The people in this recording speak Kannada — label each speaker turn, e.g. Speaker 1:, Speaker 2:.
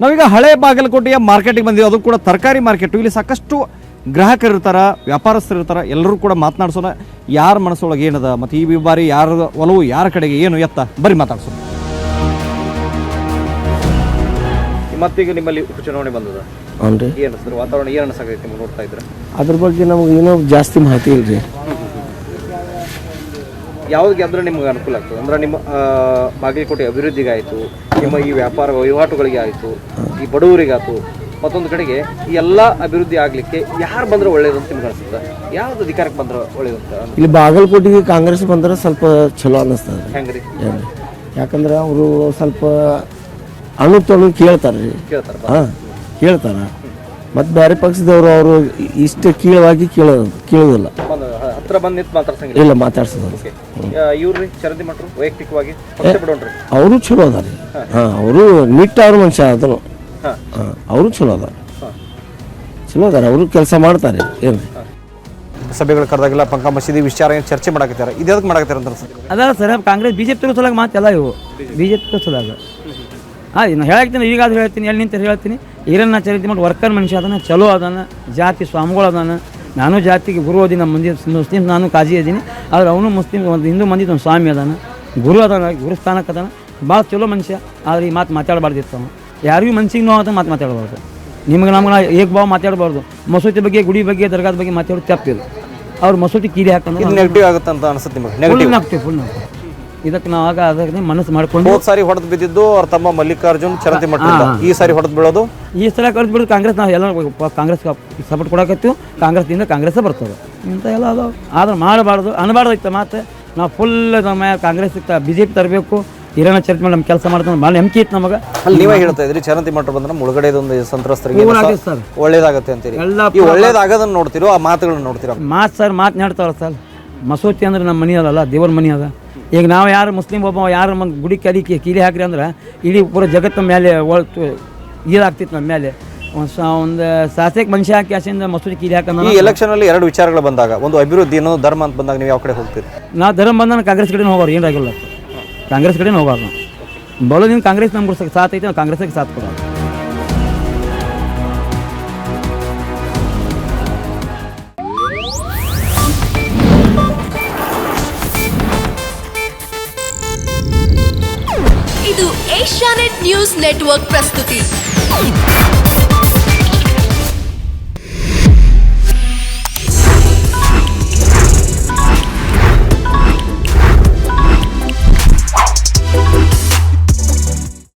Speaker 1: ನಾವೀಗ ಹಳೆ ಬಾಗಲಕೋಟೆಯ ಮಾರ್ಕೆಟಿಗೆ ಬಂದಿದ್ದೀವಿ. ಅದು ಕೂಡ ತರಕಾರಿ ಮಾರ್ಕೆಟು. ಇಲ್ಲಿ ಸಾಕಷ್ಟು ಗ್ರಾಹಕರು ಇರ್ತಾರೆ, ವ್ಯಾಪಾರಸ್ಥರು ಇರ್ತಾರೆ. ಎಲ್ಲರೂ ಕೂಡ ಮಾತನಾಡ್ಸೋಣ ಯಾರ ಮನಸ್ಸೊಳಗೆ ಏನದ, ಮತ್ತು ಈ ಬಾರಿ ಯಾರ ಒಲವು ಯಾರ ಕಡೆಗೆ ಏನು ಎತ್ತ ಬರೀ ಮಾತಾಡ್ಸೋಣ. ಮತ್ತೀಗ ನಿಮ್ಮಲ್ಲಿ ಉಪಚುನಾವಣೆ ಬಂದದ, ಏನು ಸರ್ ವಾತಾವರಣ ಏನು ಅನಿಸಾಗೈತೆ ನಿಮ್ಗೆ ನೋಡ್ತಾ ಇದ್ರೆ?
Speaker 2: ಅದ್ರ ಬಗ್ಗೆ ನಮ್ಗೆ ಏನೋ ಜಾಸ್ತಿ ಮಾಹಿತಿ ಇಲ್ರಿ.
Speaker 1: ಯಾವ್ದು ಅಂದ್ರೆ ನಿಮ್ಗೆ ಅನುಕೂಲ ಆಗ್ತದೆ ಅಂದ್ರೆ ನಿಮ್ಮ ಬಾಗಲಕೋಟೆ ಅಭಿವೃದ್ಧಿಗೆ ಆಯಿತು, ನಿಮ್ಮ ಈ ವ್ಯಾಪಾರ ವಹಿವಾಟುಗಳಿಗೆ ಆಯಿತು, ಈ ಬಡವರಿಗಾಯ್ತು, ಮತ್ತೊಂದು ಕಡೆಗೆ ಈ ಎಲ್ಲ ಅಭಿವೃದ್ಧಿ ಆಗಲಿಕ್ಕೆ ಯಾರು ಬಂದ್ರೆ ಒಳ್ಳೇದು ಅಂತ ನಿಮ್ಗೆ ಅನಿಸುತ್ತೆ? ಯಾವ್ದು ಅಧಿಕಾರಕ್ಕೆ ಬಂದ್ರೆ ಒಳ್ಳೇದು ಅಂತ?
Speaker 2: ಇಲ್ಲಿ ಬಾಗಲಕೋಟೆಗೆ ಕಾಂಗ್ರೆಸ್ ಬಂದ್ರೆ ಸ್ವಲ್ಪ ಚಲೋ ಅನ್ನಿಸ್ತದೆ.
Speaker 1: ಹೆಂಗ್ರಿ?
Speaker 2: ಯಾಕಂದ್ರೆ ಅವರು ಸ್ವಲ್ಪ ಅಣು ತೊಣು ಕೇಳ್ತಾರೆ ರೀ. ಹಾಂ ಕೇಳ್ತಾರೆ. ಮತ್ತು ಬೇರೆ ಪಕ್ಷದವರು ಅವರು ಇಷ್ಟು ಕೀಳವಾಗಿ ಕೇಳೋದಿಲ್ಲ.
Speaker 1: ಹತ್ರ ಬಂದು ನಿಂತು ಮಾತಾಡ್ಸಂಗಿಲ್ಲ.
Speaker 2: ಇಲ್ಲ ಮಾತಾಡ್ಸೋದು.
Speaker 1: ಇವ್ರಿ ಚರಂದಿ ಮಟ್ರು ವೈಯಕ್ತಿಕವಾಗಿ
Speaker 2: ಅವರು ಚಲೋ ಅದಾರ. ಹಾಂ ಅವರು ನಿಟ್ಟವ್ರ ಮನುಷ್ಯ ಅದನ್ನು. ಹಾಂ ಅವರು ಚಲೋ ಅದಾರ, ಚಲೋ ಅದಾರ. ಅವರು ಕೆಲಸ ಮಾಡ್ತಾರೆ. ಏನು
Speaker 1: ಸಭೆಗಳು ಕರೆದಾಗಿಲ್ಲ ಪಂಕ ಮಸೀದಿ ವಿಚಾರ ಏನು ಚರ್ಚೆ ಮಾಡಕತ್ತಾರೆ, ಇದು ಎದಕ್ಕೆ ಮಾಡಕತ್ತಾರೆ ಅಂತ ಅನ್ಸುತ್ತೆ?
Speaker 3: ಅದ ಸರ್ ಕಾಂಗ್ರೆಸ್ BJP ತೋರಿಸೋಲಾಗ ಮಾತೆಲ್ಲ ಇವು BJP ತೋರಿಸೋಲಾಗ. ನಾನು ಹೇಳ್ತೀನಿ, ಈಗಾದ್ರೂ ಹೇಳ್ತೀನಿ, ಎಲ್ಲಿ ನಿಂತ ಹೇಳ್ತೀನಿ. ಈರನ್ನ ಚರಿತ್ರೆ ಮಾಡಿ ವರ್ಕರ್ ಮನುಷ್ಯ ಅದಾನ, ಚಲೋ ಅದಾನ, ಜಾತಿ ಸ್ವಾಮಿಗಳು ಅದಾನ. ನಾನು ಜಾತಿಗೆ ಗುರು ಅದಿ, ನಮ್ಮ ಮಂದಿ ಮುಸ್ಲಿಮ್, ನಾನು ಕಾಜಿ ಅದೀನಿ. ಆದ್ರೆ ಅವನು ಮುಸ್ಲಿಮ್, ಒಂದು ಹಿಂದೂ ಮಂದಿದ್ದು ಒಂದು ಸ್ವಾಮಿ ಅದಾನ, ಗುರು ಅದಾನ, ಗುರುಸ್ಥಾನಕ್ಕೆ ಅದಾನ. ಭಾಳ ಚಲೋ ಮನುಷ್ಯ. ಆದರೆ ಈ ಮಾತು ಮಾತಾಡಬಾರ್ದಿತ್ತು. ಅವನು ಯಾರಿಗೂ ಮನ್ಸಿಗೆ ನೋವು ಮಾತಾಡಬಾರ್ದು. ನಿಮ್ಗೆ ನಮ್ಗೆ ಏಕ ಭಾವ ಮಾತಾಡಬಾರ್ದು. ಮಸೂತಿ ಬಗ್ಗೆ, ಗುಡಿ ಬಗ್ಗೆ, ದರ್ಗಾದ ಬಗ್ಗೆ ಮಾತಾಡೋದು ತಪ್ಪಿಲ್ಲ. ಅವ್ರು ಮಸೂತಿ ಕೀಲಿ ಹಾಕೊಂಡು
Speaker 1: ನೆಗೆಟಿವ್ ಆಗುತ್ತೆ ಅಂತ ಅನ್ಸುತ್ತೆ ನಿಮಗೆ? ನೆಗೆಟಿವ್ ಆಗ್ತೀವಿ ಫುಲ್. ಇದಕ್ಕೆ ನಾವು ಆಗ ಅದಕ್ಕೆ ಮನಸ್ಸು ಮಾಡ್ಕೊಂಡು ಹೋದ ಸಾರಿ ಹೊಡೆದು ಬಿದ್ದಿದ್ದು ಅವ್ರ ತಮ್ಮ ಮಲ್ಲಿಕಾರ್ಜುನ್ ಚರಂತಿ ಮಠ. ಈ ಸಾರಿ ಹೊಡೆದು ಬೀಳೋದು, ಈ ಸಲ ಕಳೆದು ಬಿಡೋದು ಕಾಂಗ್ರೆಸ್. ನಾವು ಎಲ್ಲ ಕಾಂಗ್ರೆಸ್ ಸಪೋರ್ಟ್ ಕೊಡಕತ್ತೀವಿ. ಕಾಂಗ್ರೆಸ್ದಿಂದ ಕಾಂಗ್ರೆಸ್ಸೇ ಬರ್ತದೆ. ಇಂಥ ಎಲ್ಲ ಅದಾವೆ. ಆದ್ರೆ ಮಾಡಬಾರ್ದು, ಅನ್ಬಾರ್ದು ಮಾತು. ನಾವು ಫುಲ್ ನಮ್ಮ ಕಾಂಗ್ರೆಸ್ BJP ತರಬೇಕು. ಹಿರಣ್ಣ ಚರ್ಚೆ ಮಾಡಿ ನಮ್ಮ ಕೆಲಸ ಮಾಡ್ತಾನೆ ಭಾಳ ನಂಬಿಕೆ ಇತ್ತು ನಮಗೆ. ಅಲ್ಲಿ ನೀವೇ ಹೇಳ್ತಾ ಇದ್ರಿ ಚರಂತಿ ಮಠ ಬಂದ್ರೆ ಮುಳುಗಡೆದೊಂದು ಸಂತ್ರಸ್ತರಿಗೆ ಒಳ್ಳೇದಾಗತ್ತೆ ಅಂತೀರಿ. ಈ ಒಳ್ಳೇದಾಗೋದನ್ನ ನೋಡ್ತಿರೋ, ಆ ಮಾತುಗಳನ್ನ ನೋಡ್ತಿರೋ?
Speaker 3: ಮಾತನಾಡ್ತಾವಲ್ಲ ಸರ್. ಮಸೂತಿ ಅಂದ್ರೆ ನಮ್ಮ ಮನೆ ಅಲ್ಲ, ದೇವ್ರ ಮನೆ ಅದ. ಈಗ ನಾವು ಯಾರು ಮುಸ್ಲಿಂ ಒಬ್ಬ ಯಾರು ಒಂದು ಗುಡಿ ಕೀಲಿ ಹಾಕ್ರಿ ಅಂದ್ರೆ ಇಡೀ ಪೂರ ಜಗತ್ತಿನ ಮೇಲೆ ಇದಾಗ್ತಿತ್ತು. ನಮ್ಮ ಮೇಲೆ ಒಂದು ಶಾಸಕ ಮನುಷ್ಯ ಹಾಕಿ ಆಸೆಯಿಂದ ಮಸೂದಿ ಕೀಲಿ ಹಾಕೋಣ.
Speaker 1: ಈ ಎಲೆಕ್ಷನ್ ಅಲ್ಲಿ ಎರಡು ವಿಚಾರಗಳು ಬಂದಾಗ, ಒಂದು ಅಭಿವೃದ್ಧಿ, ಇನ್ನೊಂದು ಧರ್ಮ ಅಂತ ಬಂದಾಗ ನೀವು ಯಾವ ಕಡೆ ಹೋಗ್ತೀರಿ?
Speaker 3: ನಾವು ಧರ್ಮ ಬಂದಾಗ ಕಾಂಗ್ರೆಸ್ ಕಡೆ ಹೋಗೋರು. ಏನಾಗಿಲ್ಲ, ಕಾಂಗ್ರೆಸ್ ಕಡೆ ಹೋಗೋರು. ನಾವು ಬರೋದಿನ ಕಾಂಗ್ರೆಸ್ ನಮ್ಗೆ ಸಾಥ್ ಐತೆ, ನಾವು ಕಾಂಗ್ರೆಸ್ಗೆ ಸಾಥ್ ಕೊಡೋದು.
Speaker 4: ಇದು ಏಷ್ಯಾನೆಟ್ ನ್ಯೂಸ್ ನೆಟ್ವರ್ಕ್ ಪ್ರಸ್ತುತಿ.